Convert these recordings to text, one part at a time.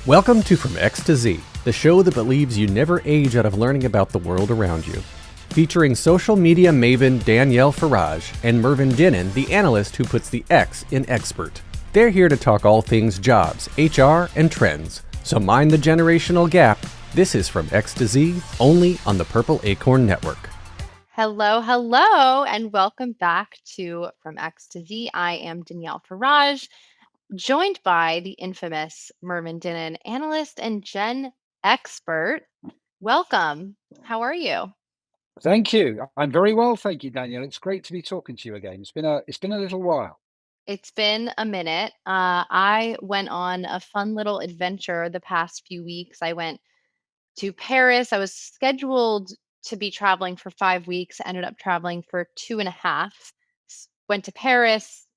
Welcome to From X to Z, the show that believes you never age out of learning about the world around you. Featuring social media maven Danielle Farage and Mervyn Dinnen, the analyst who puts the X in expert. They're here to talk all things jobs, HR, and trends. So mind the generational gap. This is From X to Z, only on the Purple Acorn Network. Hello, and welcome back to From X to Z. I am Danielle Farage, joined by the infamous Mervyn Dinnen, analyst and Gen expert. Welcome. How are you? Thank you. I'm very well, thank you, Danielle. It's great to be talking to you again. It's been a little while. It's been a minute. I went on a fun little adventure the past few weeks. I went to Paris. I was scheduled to be traveling for 5 weeks, ended up traveling for 2.5. Went to Paris,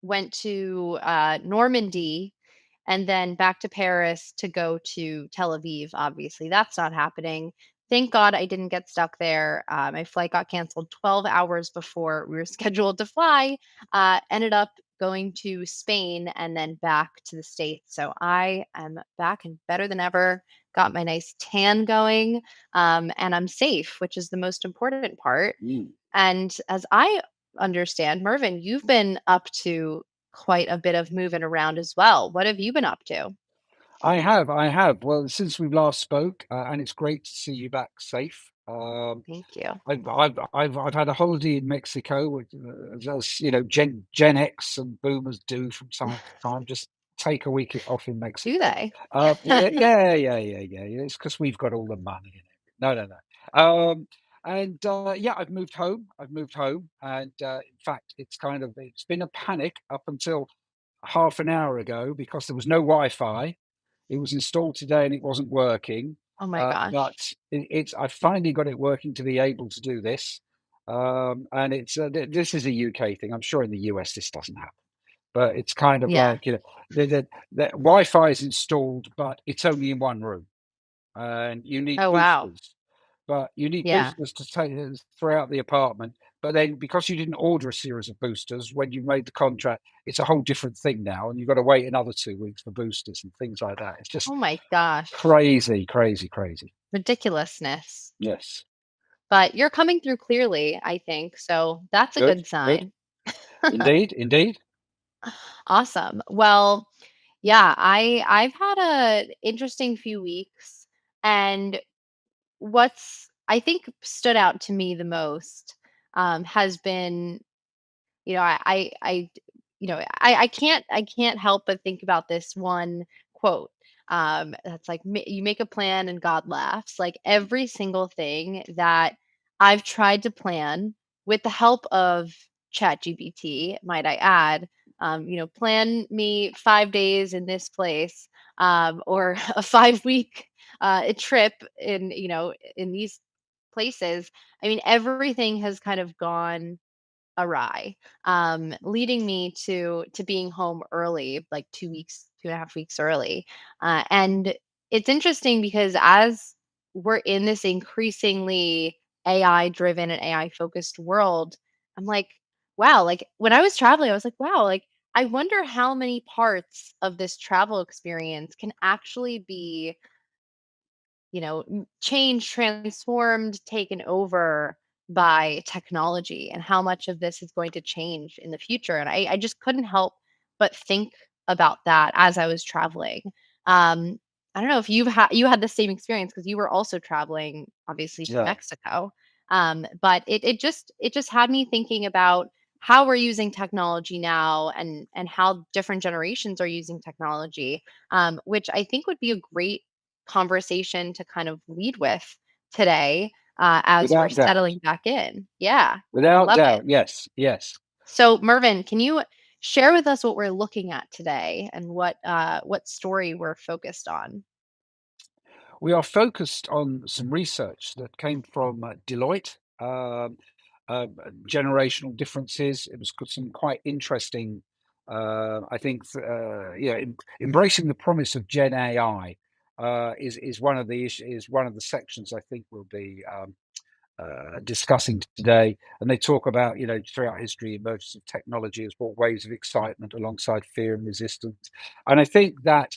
went to Normandy, and then back to Paris to go to Tel Aviv. Obviously, that's not happening. Thank God I didn't get stuck there. My flight got canceled 12 hours before we were scheduled to fly. Ended up going to Spain and then back to the States. So I am back and better than ever. Got my nice tan going, and I'm safe, which is the most important part. Mm. And as I understand, Mervyn, you've been up to quite a bit of moving around as well. What have you been up to? I have. Well, since we last spoke, and it's great to see you back safe. Thank you. I've had a holiday in Mexico, which, as you know, Gen X and Boomers do from time to time. Just take a week off in Do Mexico. they? Yeah. It's because we've got all the money in it. No. Yeah, I've moved home, and in fact, it's been a panic up until half an hour ago because there was no Wi-Fi. It was installed today and it wasn't working. Oh my gosh. But I finally got it working to be able to do this. And this is a UK thing. I'm sure in the US this doesn't happen, but it's kind of Yeah. like, the Wi-Fi is installed, but it's only in one room, and you need Oh wow. boosters. But you need Yeah. boosters to take throughout the apartment. But then, because you didn't order a series of boosters when you made the contract, it's a whole different thing now, and you've got to wait another 2 weeks for boosters and things like that. It's just Oh my gosh. crazy. Ridiculousness. Yes, But you're coming through clearly, I think. So that's a good, good good. sign. Indeed. Awesome. Well, yeah, I've had a interesting few weeks, and what's I think stood out to me the most has been, I can't help but think about this one quote. That's like, you make a plan and God laughs. Like every single thing that I've tried to plan with the help of ChatGPT, might I add, plan me 5 days in this place, or a 5 week a trip in these places. I mean, everything has kind of gone awry, leading me to being home early, like 2 weeks, 2.5 weeks early. And it's interesting because as we're in this increasingly AI driven and AI focused world, I'm like, wow, like when I was traveling, I was like, wow, like I wonder how many parts of this travel experience can actually be, changed, transformed, taken over by technology, and how much of this is going to change in the future. And I just couldn't help but think about that as I was traveling. Um, I don't know if you had the same experience because you were also traveling, obviously, to Yeah. Mexico. But it just had me thinking about how we're using technology now, and how different generations are using technology, which I think would be a great conversation to kind of lead with today, as we're Without doubt. settling back in. Yeah, I Without love it. doubt. Yes. So, Mervyn, can you share with us what we're looking at today and what story we're focused on? We are focused on some research that came from Deloitte. Uh, Generational differences. It was some quite interesting. I think, embracing the promise of Gen AI is one of the sections I think will be discussing today, and they talk about, throughout history, emergence of technology has brought waves of excitement alongside fear and resistance. And I think that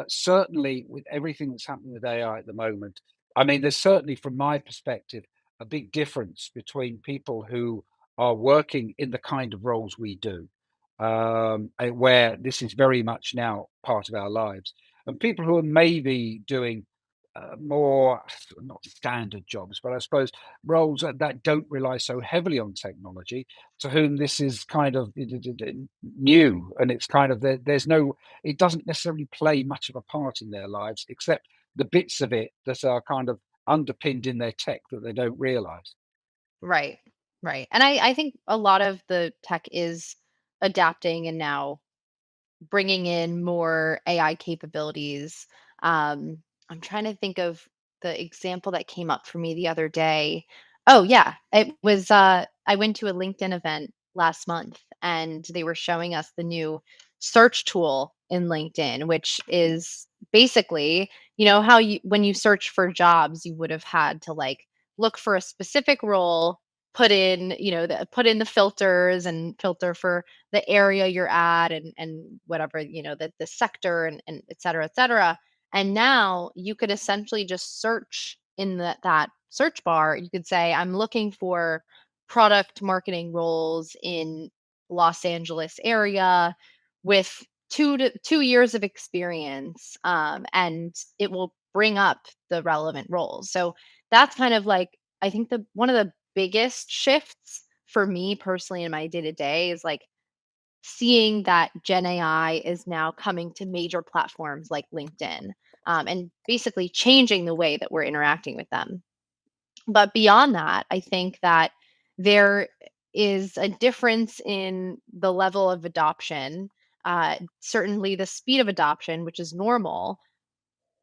certainly with everything that's happening with AI at the moment, I mean, there's certainly, from my perspective, a big difference between people who are working in the kind of roles we do, where this is very much now part of our lives, and people who are maybe doing more, not standard jobs, but I suppose roles that don't rely so heavily on technology, to whom this is kind of new, and it's kind of there's no, it doesn't necessarily play much of a part in their lives, except the bits of it that are kind of underpinned in their tech that they don't realize. Right. Right. And I think a lot of the tech is adapting and now bringing in more AI capabilities. I'm trying to think of the example that came up for me the other day. Oh yeah, it was I went to a LinkedIn event last month and they were showing us the new search tool in LinkedIn, which is basically, how you when you search for jobs, you would have had to like look for a specific role, put in the filters and filter for the area you're at and whatever, the sector and et cetera, et cetera. And now you could essentially just search in that search bar. You could say, I'm looking for product marketing roles in Los Angeles area with 2 years of experience. And it will bring up the relevant roles. So that's kind of like, I think the one of the biggest shifts for me personally in my day to day is like seeing that Gen AI is now coming to major platforms like LinkedIn, and basically changing the way that we're interacting with them. But beyond that, I think that there is a difference in the level of adoption, certainly the speed of adoption, which is normal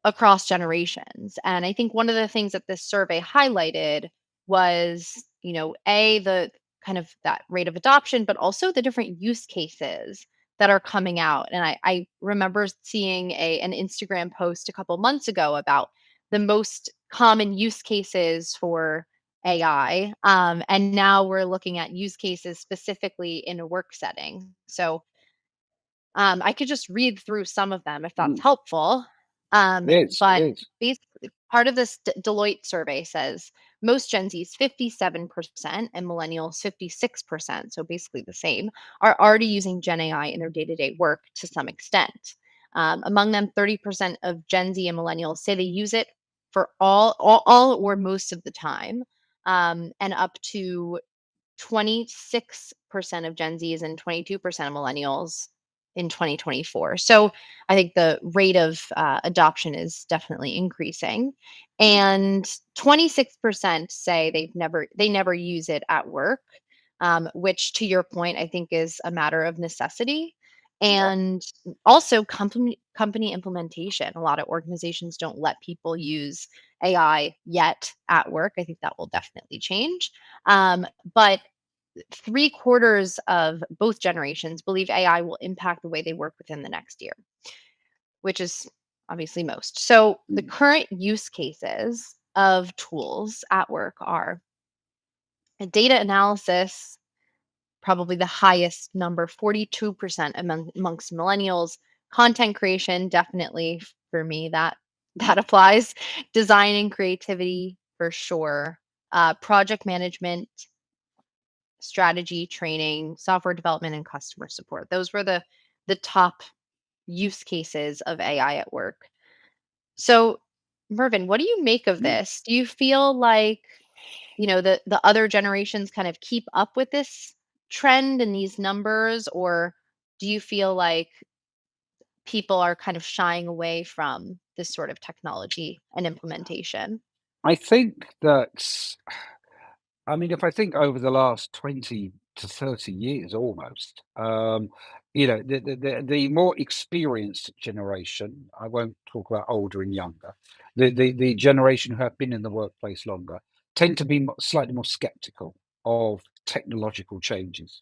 across generations. And I think one of the things that this survey highlighted was, the kind of that rate of adoption, but also the different use cases that are coming out. And I remember seeing an Instagram post a couple months ago about the most common use cases for AI. And now we're looking at use cases specifically in a work setting. So I could just read through some of them if that's Mm, helpful. it But is. basically, part of this Deloitte survey says most Gen Zs, 57%, and millennials, 56%, so basically the same, are already using Gen AI in their day to day work to some extent. Among them, 30% of Gen Z and millennials say they use it for all or most of the time, and up to 26% of Gen Zs and 22% of millennials in 2024. So I think the rate of adoption is definitely increasing. And 26% say they never use it at work, which to your point, I think is a matter of necessity. Yeah. And also company implementation. A lot of organizations don't let people use AI yet at work. I think that will definitely change. But three-quarters of both generations believe AI will impact the way they work within the next year, which is obviously most. So the Mm. current use cases of tools at work are data analysis, probably the highest number, 42% amongst millennials. Content creation, definitely for me, that applies. Design and creativity for sure. Project management, strategy, training, software development, and customer support. Those were the top use cases of AI at work. So, Mervyn, what do you make of Mm. this? Do you feel like, the other generations kind of keep up with this trend and these numbers, or do you feel like people are kind of shying away from this sort of technology and implementation? I think that, I mean, if I think over the last 20 to 30 years almost, the more experienced generation, I won't talk about older and younger, the generation who have been in the workplace longer, tend to be slightly more skeptical of technological changes.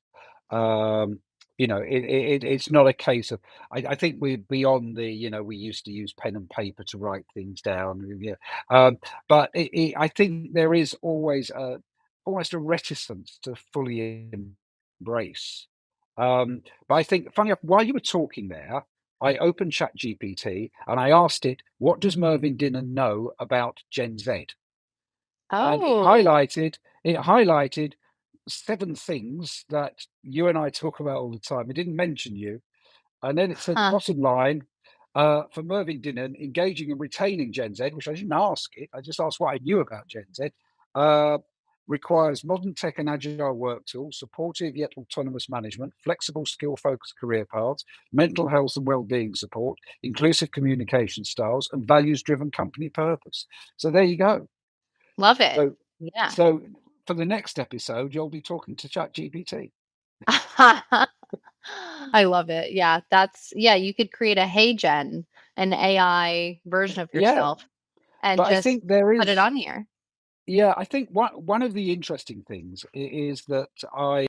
Um, It's not a case of. I think we're beyond the. We used to use pen and paper to write things down. Yeah, I think there is always almost a reticence to fully embrace. But I think, funny enough, while you were talking there, I opened ChatGPT and I asked it, "What does Mervyn Dinnen know about Gen Z?" And Oh. it highlighted 7 things that you and I talk about all the time. It didn't mention you. And then it said, Huh. bottom line, for Mervyn Dinnen, engaging and retaining Gen Z, which I didn't ask it, I just asked what I knew about Gen Z, uh, requires modern tech and agile work tools, supportive yet autonomous management, flexible skill-focused career paths, mental health and well-being support, inclusive communication styles, and values-driven company purpose. So there you go. Love it. So, Yeah. so for the next episode, you'll be talking to ChatGPT. I love it. Yeah, yeah, you could create a Hey Gen, an AI version of Yeah, yourself, and but I just think there put it is. on here. Yeah, I think one of the interesting things is that uh,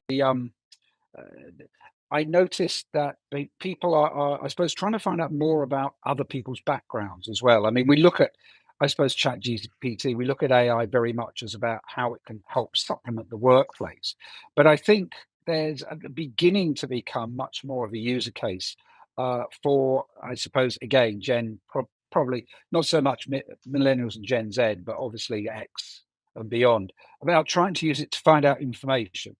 I noticed that people are, I suppose, trying to find out more about other people's backgrounds as well. I mean, we look at, I suppose, ChatGPT, we look at AI very much as about how it can help supplement the workplace. But I think there's beginning to become much more of a user case for, I suppose, again, probably not so much millennials and Gen Z, but obviously X and beyond, about trying to use it to find out information.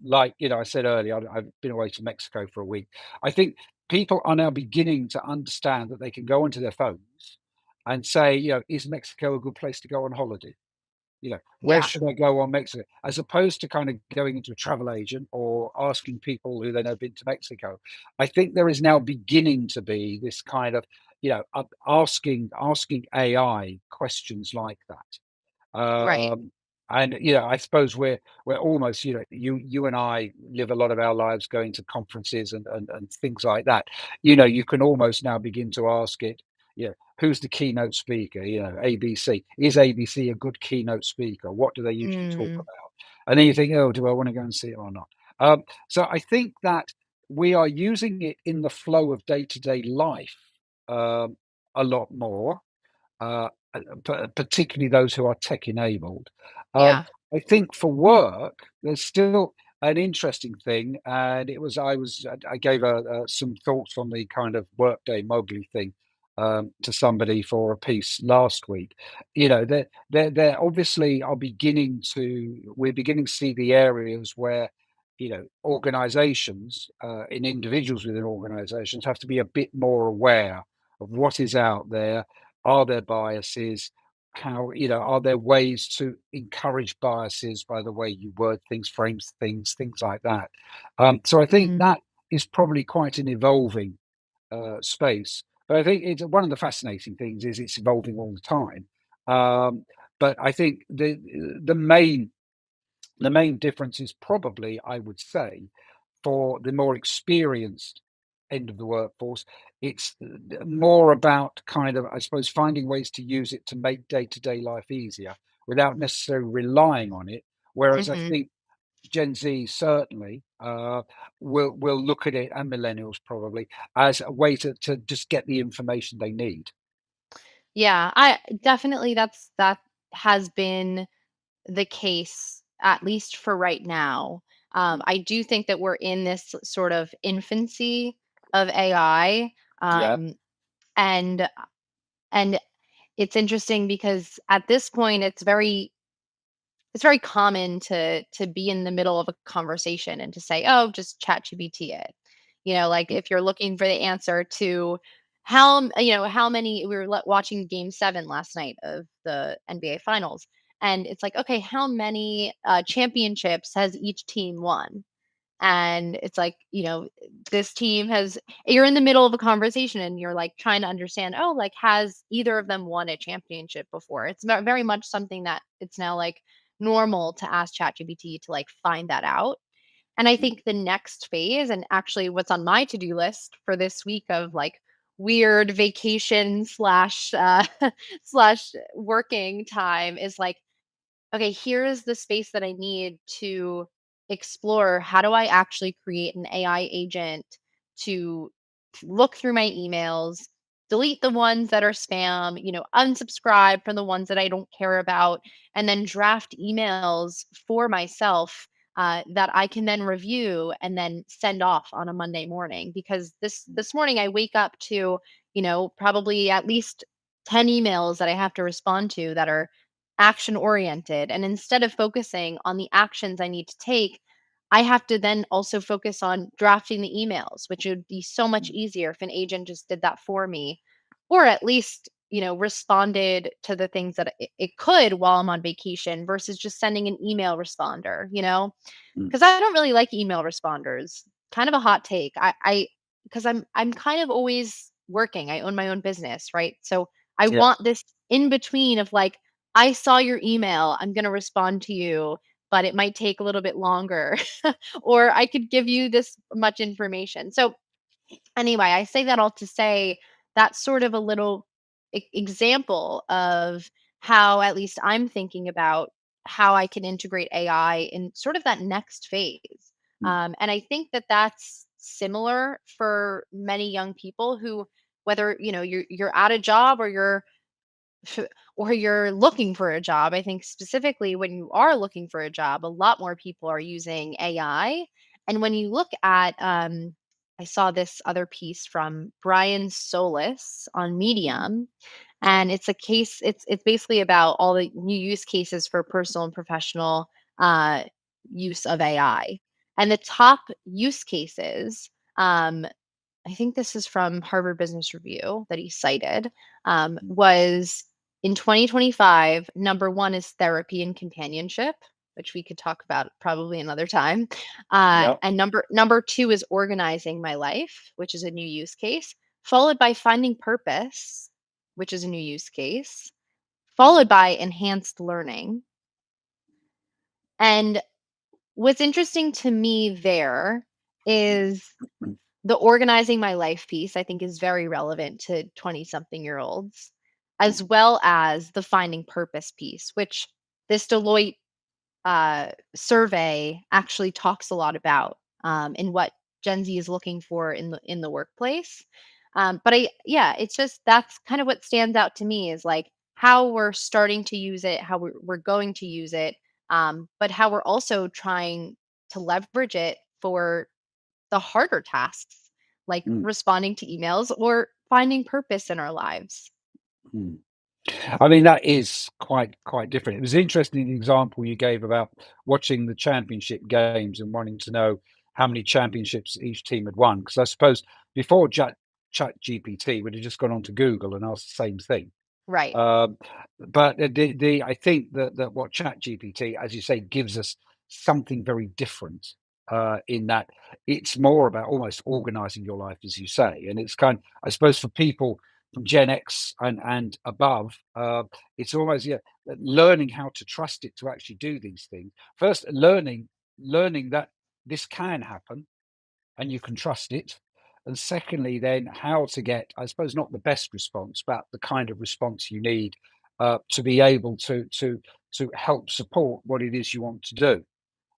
Like, I said earlier, I've been away to Mexico for a week. I think people are now beginning to understand that they can go onto their phones and say, is Mexico a good place to go on holiday? Where Yeah. should I go on Mexico? As opposed to kind of going into a travel agent or asking people who they know have been to Mexico. I think there is now beginning to be this kind of, asking AI questions like that. Right. And I suppose we're almost, you and I live a lot of our lives going to conferences and things like that. You can almost now begin to ask it, who's the keynote speaker? ABC. Is ABC a good keynote speaker? What do they usually talk Mm, about? And then you think, oh, do I want to go and see it or not? So I think that we are using it in the flow of day-to-day life um, a lot more, uh, particularly those who are tech enabled. Um, yeah. I think for work, there's still an interesting thing, and I gave some thoughts on the kind of workday Mowgli thing to somebody for a piece last week. There obviously are we're beginning to see the areas where organizations and individuals within organizations have to be a bit more aware of what is out there. Are there biases? Are there ways to encourage biases by the way you word things, frames things like that? So I think Mm, that is probably quite an evolving space. But I think it's one of the fascinating things is it's evolving all the time. Um, but I think the main the main difference is probably, I would say, for the more experienced end of the workforce, it's more about kind of, I suppose, finding ways to use it to make day-to-day life easier without necessarily relying on it. Whereas I mhm. think Gen Z certainly will look at it, and millennials probably, as a way to just get the information they need. Yeah, I definitely that has been the case, at least for right now. I do think that we're in this sort of infancy of AI, Yeah, and and it's interesting because at this point, it's very common to be in the middle of a conversation and to say, "Oh, just chat GPT it." Like if you're looking for the answer to how many we were watching game 7 last night of the NBA finals, and it's like, "Okay, how many championships has each team won?" And it's like, this team has you're in the middle of a conversation and you're like trying to understand, oh, like has either of them won a championship before? It's very much something that it's now like normal to ask ChatGPT to like find that out. And I think the next phase, and actually what's on my to-do list for this week of like weird vacation slash slash working time is like, okay, here is the space that I need to explore, how do I actually create an AI agent to look through my emails, delete the ones that are spam, unsubscribe from the ones that I don't care about, and then draft emails for myself that I can then review and then send off on a Monday morning. Because this morning I wake up to, probably at least 10 emails that I have to respond to that are action oriented. And instead of focusing on the actions I need to take, I have to then also focus on drafting the emails, which would be so much easier if an agent just did that for me, or at least, responded to the things that it could while I'm on vacation versus just sending an email responder, Mm. because I don't really like email responders. Kind of a hot take. Because I'm kind of always working. I own my own business, right? So I Yeah. want this in between of like, I saw your email, I'm gonna respond to you, but it might take a little bit longer, or I could give you this much information. So anyway, I say that all to say that's sort of a little example of how at least I'm thinking about how I can integrate AI in sort of that next phase. Mm. And I think that that's similar for many young people who, whether you're at a job or you're or you're looking for a job. I think specifically when you are looking for a job, a lot more people are using AI. And when you look at, I saw this other piece from Brian Solis on Mm. Medium, and it's a case. It's basically about all the new use cases for personal and professional uh, use of AI, and the top use cases. I think this is from Harvard Business Review that he cited, Mm. was in 2025, number one is therapy and companionship, which we could talk about probably another time. Yeah. And number two is organizing my life, which is a new use case, followed by finding purpose, which is a new use case, followed by enhanced learning. And what's interesting to me there is Mm. the organizing my life piece, I think, is very relevant to 20 something year olds, as well as the finding purpose piece, which this Deloitte survey actually talks a lot about, in what Gen Z is looking for in the workplace. But yeah, it's just that's kind of what stands out to me is like how we're starting to use it, how we're going to use it, but how we're also trying to leverage it for the harder tasks, like Mm. responding to emails or finding purpose in our lives. Mm. I mean, that is quite different. It was interesting the example you gave about watching the championship games and wanting to know how many championships each team had won. Because I suppose before Chat GPT would have just gone on to Google and asked the same thing. Right. Um, but the I think that what ChatGPT, as you say, gives us something very different, in that it's more about almost organizing your life, as you say, and it's I suppose for people from Gen X and above, it's almost, yeah, learning how to trust it to actually do these things. First, learning that this can happen and you can trust it. And secondly, then how to get, I suppose, not the best response, but the kind of response you need, to be able to help support what it is you want to do.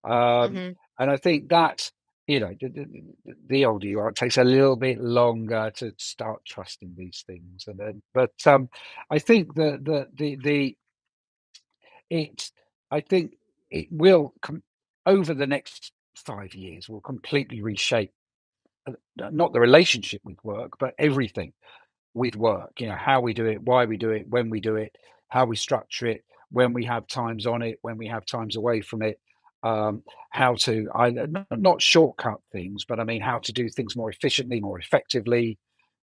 Hmm. And I think that, the older you are, it takes a little bit longer to start trusting these things. And then, but I think it, I think it will over the next 5 years will completely reshape, not the relationship with work, but everything with work. How we do it, why we do it, when we do it, how we structure it, when we have times on it, when we have times away from it. Um, how to not shortcut things, but I mean how to do things more efficiently, more effectively,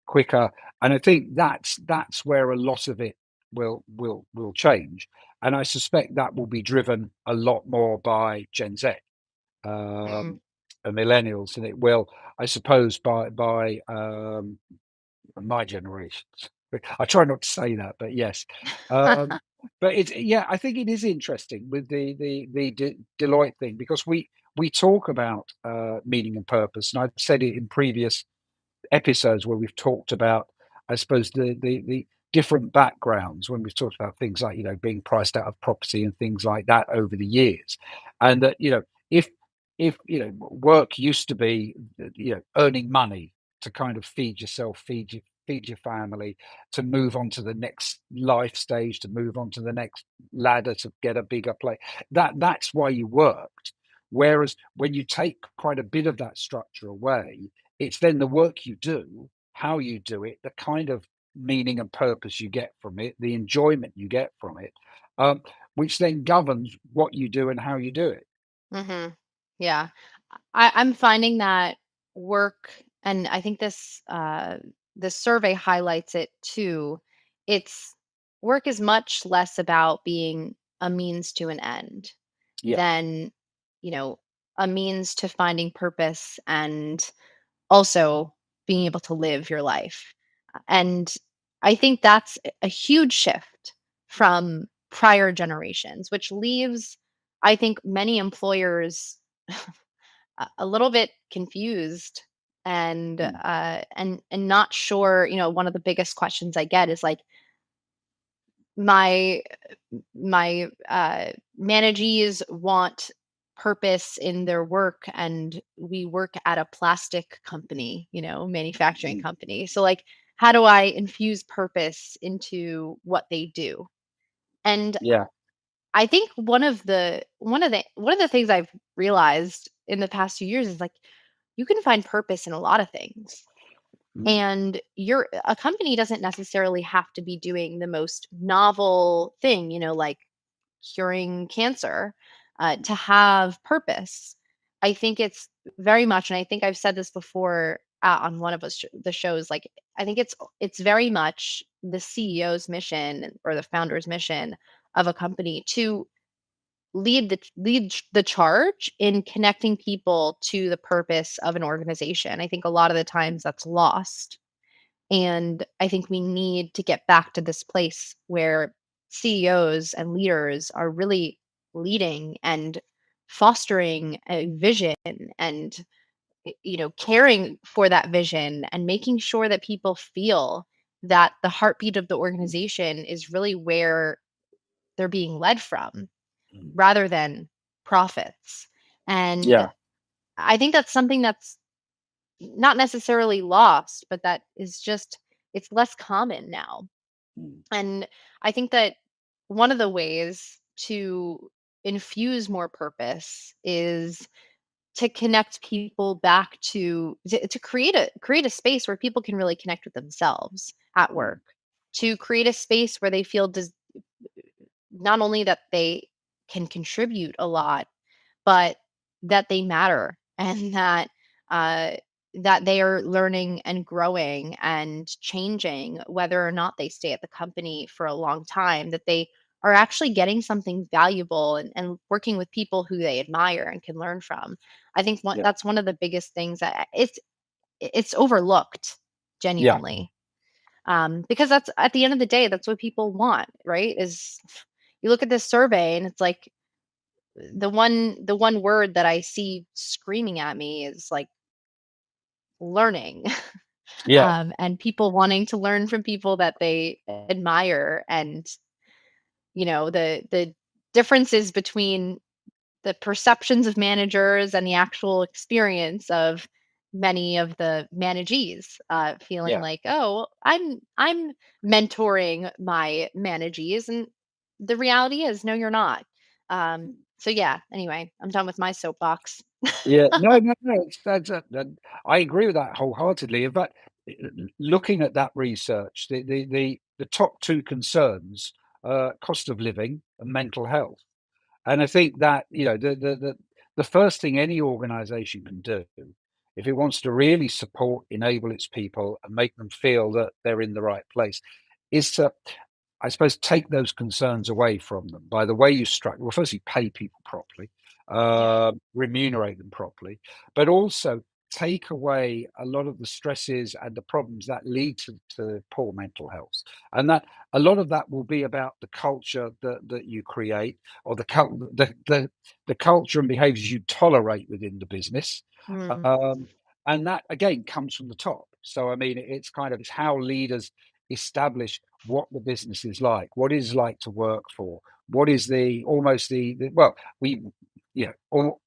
quicker. And I think that's where a lot of it will change. And I suspect that will be driven a lot more by Gen Z, Mm. um, and millennials, and it will, I suppose, by my generation. I try not to say that, but yes. Um, but it's, yeah, I think it is interesting with the Deloitte thing, because we talk about meaning and purpose, and I've said it in previous episodes where we've talked about, I suppose, the different backgrounds when we've talked about things like, being priced out of property and things like that over the years, and that, if if work used to be earning money to kind of feed yourself, feed your family, to move on to the next life stage, to move on to the next ladder, to get a bigger play. That's why you worked. Whereas when you take quite a bit of that structure away, it's then the work you do, how you do it, the kind of meaning and purpose you get from it, the enjoyment you get from it, um, which then governs what you do and how you do it. Hmm. Yeah. I'm finding that work, and I think this survey highlights it too. It's Work is much less about being a means to an end Yeah, than, you know, a means to finding purpose and also being able to live your life. And I think that's a huge shift from prior generations, which leaves, I think, many employers a little bit confused and mm, not sure. One of the biggest questions I get is like, my managees want purpose in their work, and we work at a plastic company, manufacturing mm, company. So like, how do I infuse purpose into what they do? And yeah, I think one of the things I've realized in the past few years is like, you can find purpose in a lot of things. mm, And a company doesn't necessarily have to be doing the most novel thing, like curing cancer, to have purpose. I think it's very much, and I think I've said this before on one of the shows. Like, I think it's very much the CEO's mission or the founder's mission of a company to lead the charge in connecting people to the purpose of an organization. I think a lot of the times that's lost, and I think we need to get back to this place where CEOs and leaders are really leading and fostering a vision, and caring for that vision, and making sure that people feel that the heartbeat of the organization is really where they're being led from, mm, rather than profits. And yeah, I think that's something that's not necessarily lost, but that is just, it's less common now. mm, And I think that one of the ways to infuse more purpose is to connect people back to create a space where people can really connect with themselves at mm, work, to create a space where they feel not only that they can contribute a lot, but that they matter, and uh, that they are learning and growing and changing, whether or not they stay at the company for a long time, that they are actually getting something valuable, and working with people who they admire and can learn from. I think yeah, that's one of the biggest things that it's overlooked, yeah, genuinely. Because that's, at the end of the day, that's what people want, right? Is you look at this survey and it's like, the one word that I see screaming at me is like learning. yeah, And people wanting to learn from people that they admire, and the differences between the perceptions of managers and the actual experience of many of the managees, feeling yeah. like, oh, I'm mentoring my managees, and the reality is, no, you're not. So yeah, anyway, I'm done with my soapbox. Yeah, no, no, no. I agree with that wholeheartedly. In fact, looking at that research, the top two concerns, cost of living and mental health. And I think that the first thing any organisation can do, if it wants to really support, enable its people, and make them feel that they're in the right place, is to, I suppose, take those concerns away from them by the way you structure. Well, firstly, pay people properly, Yeah. remunerate them properly, but also take away a lot of the stresses and the problems that lead to poor mental health. And that a lot of that will be about the culture that you create, or the culture and behaviours you tolerate within the business. Mm. Um, and that again comes from the top. So I mean, it's how leaders establish what the business is like, what it is like to work for, what is the almost the well, we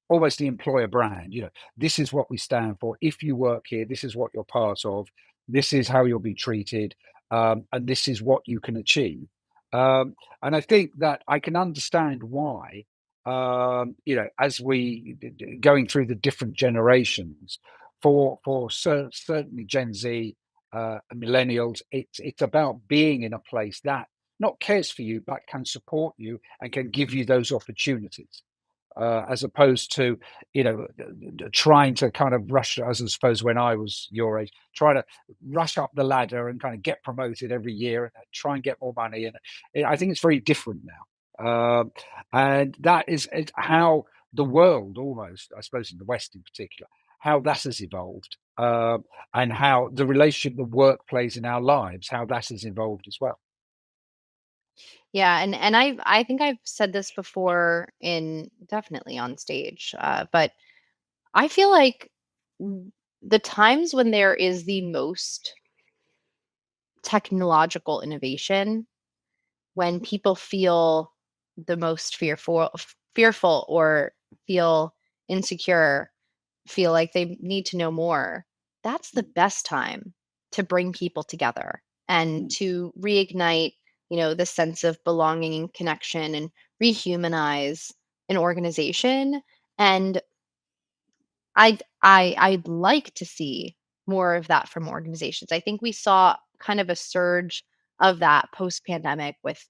almost the employer brand. This is what we stand for. If you work here, this is what you're part of. This is how you'll be treated, and this is what you can achieve. And I think that I can understand why, as we going through the different generations, for certainly Gen Z, and millennials, it's about being in a place that not cares for you, but can support you and can give you those opportunities, as opposed to, trying to kind of rush, as I suppose when I was your age, trying to rush up the ladder and kind of get promoted every year and try and get more money. And I think it's very different now. And that is how the world, almost, I suppose, in the West in particular, how that has evolved, and how the relationship the work plays in our lives, how that has evolved as well. Yeah, and I think I've said this before in definitely on stage, but I feel like the times when there is the most technological innovation, when people feel the most fearful or feel insecure, feel like they need to know more, that's the best time to bring people together and Mm, to reignite, the sense of belonging and connection and rehumanize an organization. And I'd like to see more of that from organizations. I think we saw kind of a surge of that post pandemic with,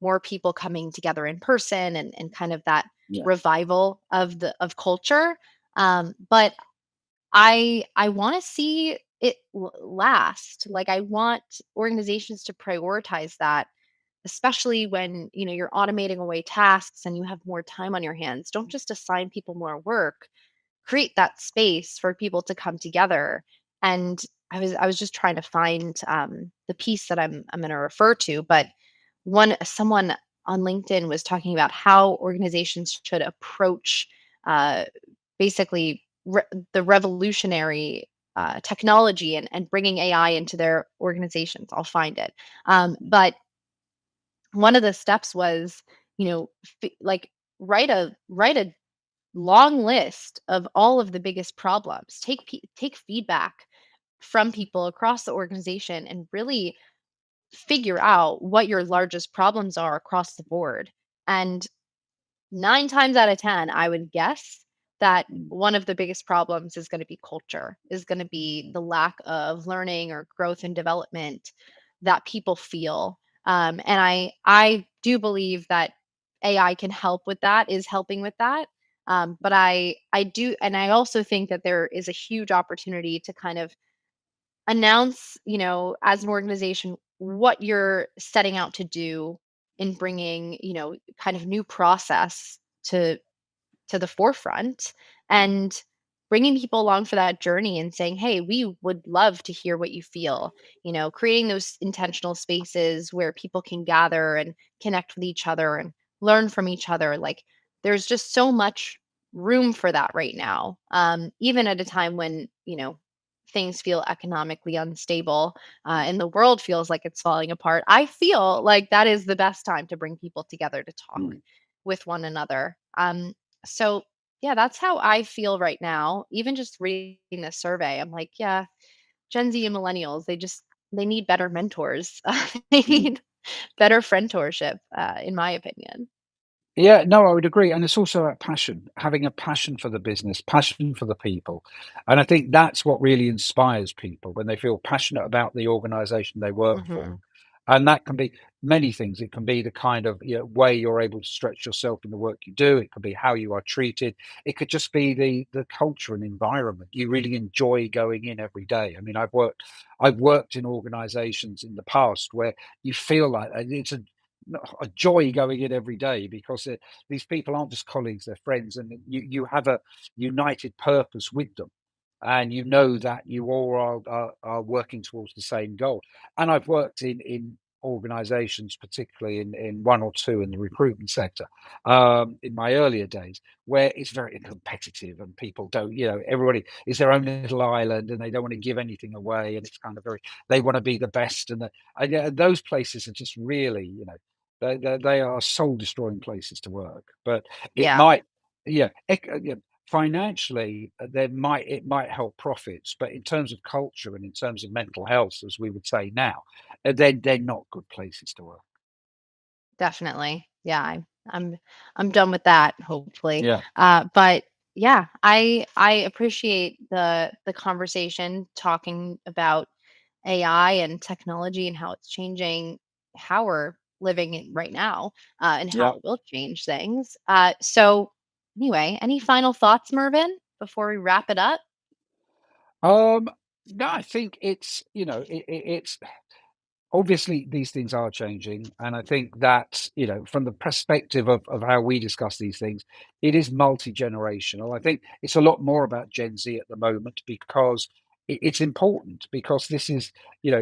more people coming together in person and kind of that yeah. revival of culture. But I want to see it last. Like I want organizations to prioritize that, especially when, you're automating away tasks and you have more time on your hands. Don't just assign people more work, create that space for people to come together. And I was just trying to find the piece that I'm going to refer to, but someone on LinkedIn was talking about how organizations should approach uh, basically the revolutionary technology and bringing AI into their organizations. I'll find it, but one of the steps was, like write a long list of all of the biggest problems. Take feedback from people across the organization and really figure out what your largest problems are across the board. And 9 times out of 10, I would guess that Mm, one of the biggest problems is gonna be culture, is gonna be the lack of learning or growth and development that people feel. And I do believe that AI can help with that, is helping with that. But I do, and I also think that there is a huge opportunity to kind of announce, as an organization, what you're setting out to do in bringing, kind of new process to the forefront, and bringing people along for that journey and saying, hey, we would love to hear what you feel, creating those intentional spaces where people can gather and connect with each other and learn from each other. Like there's just so much room for that right now, even at a time when, things feel economically unstable, and the world feels like it's falling apart. I feel like that is the best time to bring people together to talk mm. with one another. So yeah, that's how I feel right now. Even just reading this survey, I'm like, yeah, Gen Z and millennials, they need better mentors. They Mm. need better friendship, in my opinion. Yeah, no, I would agree. And it's also a passion, having a passion for the business, passion for the people. And I think that's what really inspires people when they feel passionate about the organization they work for. Hmm. And that can be many things. It can be the kind of, way you're able to stretch yourself in the work you do. It could be how you are treated. It could just be the culture and environment. You really enjoy going in every day. I mean, I've worked in organizations in the past where you feel like it's a joy going in every day because these people aren't just colleagues, they're friends, and you have a united purpose with them. And you know that you all are working towards the same goal. And I've worked in organizations, particularly in one or two in the recruitment sector, in my earlier days, where it's very competitive and people don't, everybody is their own little island and they don't want to give anything away. And it's kind of they want to be the best. And yeah, those places are just really, they are soul destroying places to work. But it Yeah. might. Yeah, yeah, financially, it might help profits, but in terms of culture and in terms of mental health, as we would say now, they're not good places to work. Definitely. Yeah, I'm done with that, hopefully. Yeah, But yeah, I appreciate the conversation talking about AI and technology and how it's changing how we're living in right now, and yeah. how it will change things. So anyway, any final thoughts, Mervyn, before we wrap it up? Um, no, I think it's, it's obviously these things are changing, and I think that, from the perspective of how we discuss these things, it is multi-generational. I think it's a lot more about Gen Z at the moment because it's important because this is, you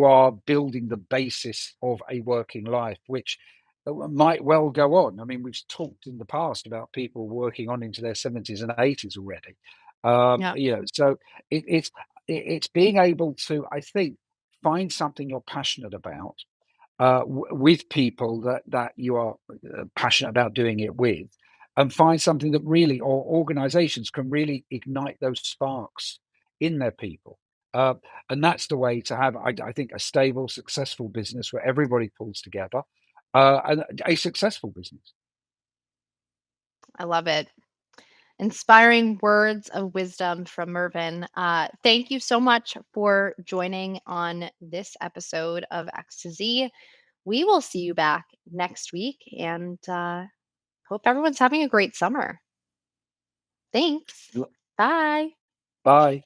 are building the basis of a working life, which might well go on. I mean, we've talked in the past about people working on into their 70s and 80s already. Yeah, So it's it's being able to, I think, find something you're passionate about with people that you are passionate about doing it with, and find something that really, or organizations can really ignite those sparks in their people. Uh, and that's the way to have, I think, a stable, successful business where everybody pulls together, and a successful business. I love it. Inspiring words of wisdom from Mervyn. Thank you so much for joining on this episode of X to Z. We will see you back next week, and hope everyone's having a great summer. Thanks. Bye. Bye.